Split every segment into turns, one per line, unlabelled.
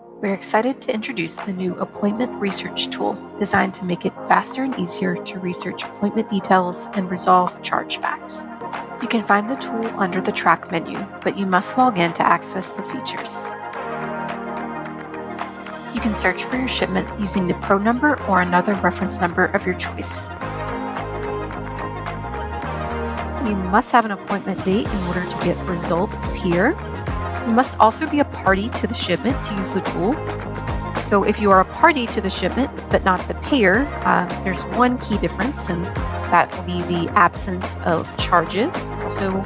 We're excited to introduce the new Appointment Research tool designed to make it faster and easier to research appointment details and resolve chargebacks. You can find the tool under the Track menu, but you must log in to access the features. You can search for your shipment using the Pro number or another reference number of your choice. You must have an appointment date in order to get results here. You must also be a party to the shipment to use the tool. So if you are a party to the shipment but not the payer, there's one key difference, and that will be the absence of charges. Also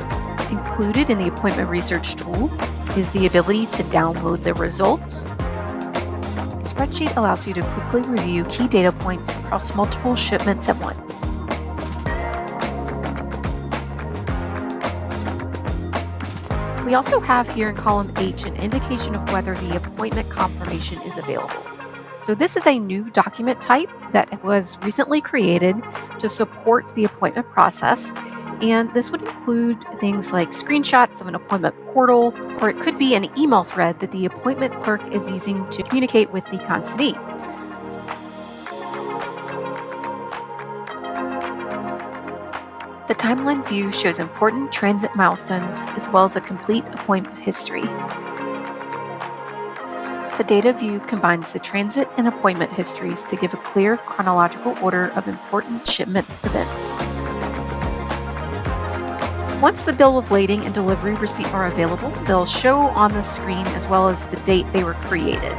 included in the Appointment Research tool is the ability to download the results. The spreadsheet allows you to quickly review key data points across multiple shipments at once. We also have here in column H an indication of whether the appointment confirmation is available. So this is a new document type that was recently created to support the appointment process, and this would include things like screenshots of an appointment portal, or it could be an email thread that the appointment clerk is using to communicate with the consignee. The timeline view shows important transit milestones as well as a complete appointment history. The data view combines the transit and appointment histories to give a clear chronological order of important shipment events. Once the bill of lading and delivery receipt are available, they'll show on the screen as well as the date they were created.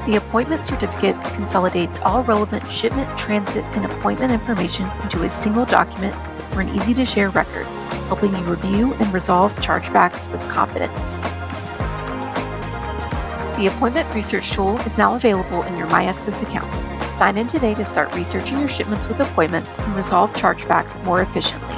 The appointment certificate consolidates all relevant shipment, transit, and appointment information into a single document for an easy-to-share record, helping you review and resolve chargebacks with confidence. The Appointment Research tool is now available in your Estes account. Sign in today to start researching your shipments with appointments and resolve chargebacks more efficiently.